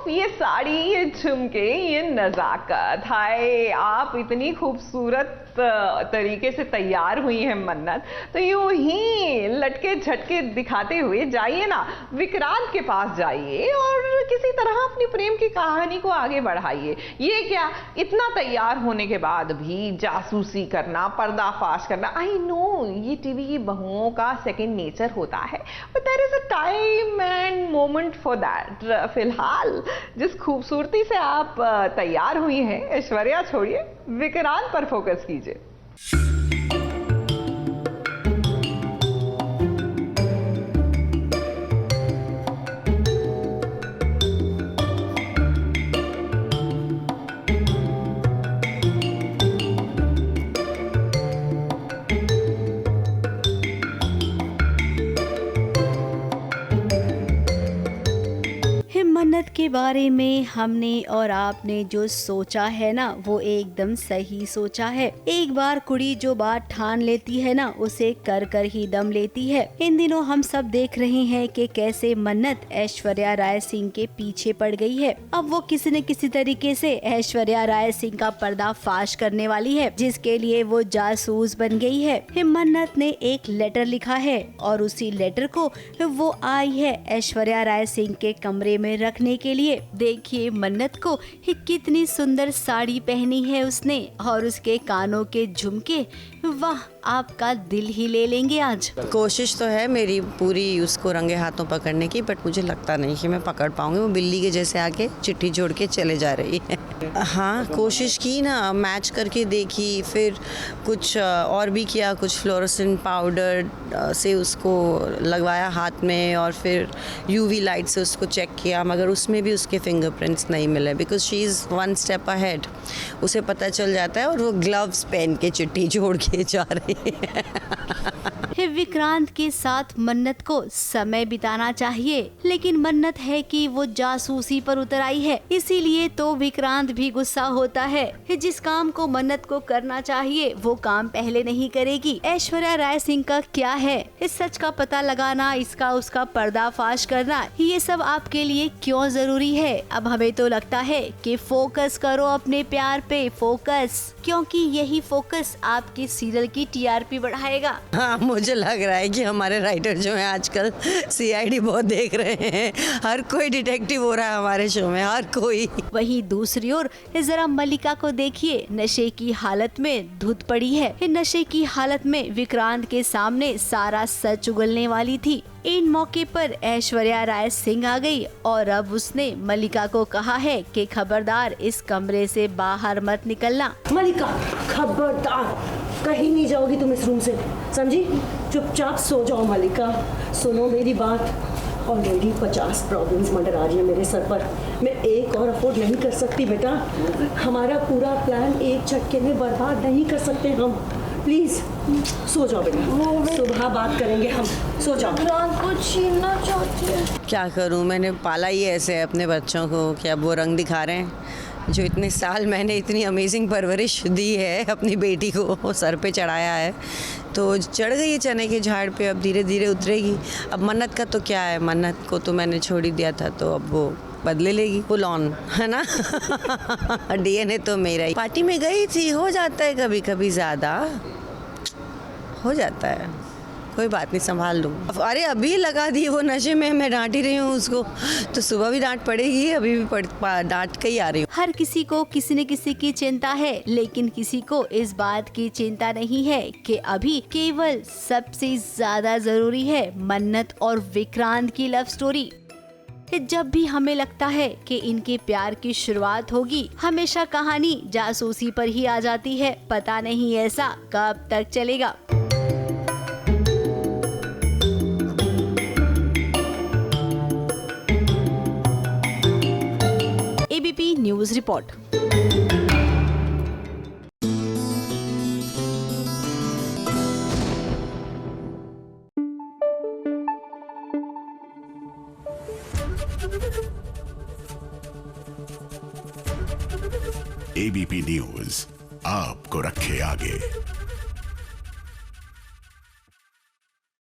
ये साड़ी, ये झुमके, ये नजाकत, हाय आप इतनी खूबसूरत तरीके से तैयार हुई हैं मन्नत, तो यूं ही लटके झटके दिखाते हुए जाइए ना विक्रांत के पास जाइए और किसी तरह अपनी प्रेम की कहानी को आगे बढ़ाइए। ये क्या, इतना तैयार होने के बाद भी जासूसी करना, पर्दाफाश करना, आई नो ये टीवी की बहुओं का सेकंड नेचर होता है, but there is a time and moment for that. फिलहाल जिस खूबसूरती से आप तैयार हुई हैं, ऐश्वर्या छोड़िए, विक्रांत पर फोकस कीजिए। मन्नत के बारे में हमने और आपने जो सोचा है ना, वो एकदम सही सोचा है। एक बार कुड़ी जो बात ठान लेती है ना, उसे कर कर ही दम लेती है। इन दिनों हम सब देख रहे हैं कि कैसे मन्नत ऐश्वर्या राय सिंह के पीछे पड़ गई है। अब वो किसी न किसी तरीके से ऐश्वर्या राय सिंह का पर्दाफाश करने वाली है, जिसके लिए वो जासूस बन गई है। मन्नत ने एक लेटर लिखा है और उसी लेटर को वो आई है ऐश्वर्या राय सिंह के कमरे में रखने के लिए। देखिए मन्नत को कितनी सुंदर साड़ी पहनी है उसने, और उसके कानों के झुमके, वाह आपका दिल ही ले लेंगे आज। कोशिश तो है मेरी पूरी उसको रंगे हाथों पकड़ने की, बट मुझे लगता नहीं कि मैं पकड़ पाऊंगी। वो बिल्ली के जैसे आके चिट्ठी जोड़ के चले जा रही है। हाँ कोशिश की ना, मैच करके देखी, फिर कुछ और भी किया, कुछ फ्लोरोसेंट पाउडर से उसको लगवाया हाथ में और फिर यूवी लाइट से उसको चेक किया, मगर उसमें भी उसके फिंगरप्रिंट्स नहीं मिले, because she is one step ahead. उसे पता चल जाता है और वो ग्लव्स पहन के चिट्ठी जोड़ के जा रही है। विक्रांत के साथ मन्नत को समय बिताना चाहिए, लेकिन मन्नत है कि वो जासूसी पर उतर आई है, इसीलिए तो विक्रांत भी गुस्सा होता है। जिस काम को मन्नत को करना चाहिए वो काम पहले नहीं करेगी। ऐश्वर्या राय सिंह का क्या है, इस सच का पता लगाना, इसका उसका पर्दाफाश करना, ये सब आपके लिए क्यों जरूरी है? अब हमें तो लगता है कि फोकस करो अपने प्यार पे, फोकस, क्योंकि यही फोकस आपके सीरियल की टीआरपी बढ़ाएगा। हाँ मुझे लग रहा है कि हमारे राइटर जो हैं आजकल सीआईडी बहुत देख रहे हैं, हर कोई डिटेक्टिव हो रहा है हमारे शो में, हर कोई। वहीं दूसरी ओर जरा मल्लिका को देखिए, नशे की हालत में धुत पड़ी है। नशे की हालत में विक्रांत के सामने सारा सच उगलने वाली थी। इन मौके पर ऐश्वर्या राय सिंह आ गई और अब उसने मल्लिका को कहा है कि खबरदार इस कमरे से बाहर मत निकलना। मल्लिका खबरदार, कहीं नहीं जाओगी तुम इस रूम से, समझी? चुपचाप सो जाओ मल्लिका। सुनो मेरी बात, ऑलरेडी 50 प्रॉब्लम्स मंडर आ रही है मेरे सर पर, मैं एक और अफोर्ड नहीं कर सकती बेटा। हमारा पूरा प्लान एक झटके में बर्बाद नहीं कर सकते हम, प्लीज सो जाओ बेटा, सुबह बात करेंगे हम, सो जाओ। विक्रांत को छीनना चाहती है। क्या करूं, मैंने पाला ही ऐसे अपने बच्चों को कि अब वो रंग दिखा रहे हैं। जो इतने साल मैंने इतनी अमेजिंग परवरिश दी है अपनी बेटी को, वो सर पे चढ़ाया है, तो चढ़ गई है चने के झाड़ पे, अब धीरे धीरे उतरेगी। अब मन्नत का तो क्या है, मन्नत को तो मैंने छोड़ ही दिया था, तो अब वो बदले लेगी फुल ऑन, है ना। डीएनए तो मेरा ही। पार्टी में गई थी, हो जाता है कभी कभी, ज़्यादा हो जाता है, कोई बात नहीं, संभाल लूँ। अरे अभी लगा दी वो नशे में, मैं डांट ही रही हूँ उसको, तो सुबह भी डांट पड़ेगी, अभी भी डांट के ही आ रही हूँ। हर किसी को किसी न किसी की चिंता है, लेकिन किसी को इस बात की चिंता नहीं है कि अभी केवल सबसे ज्यादा जरूरी है मन्नत और विक्रांत की लव स्टोरी। जब भी हमें लगता है कि इनके प्यार की शुरुआत होगी, हमेशा कहानी जासूसी पर ही आ जाती है। पता नहीं ऐसा कब तक चलेगा। ABP news report. ABP news आपको रखे आगे।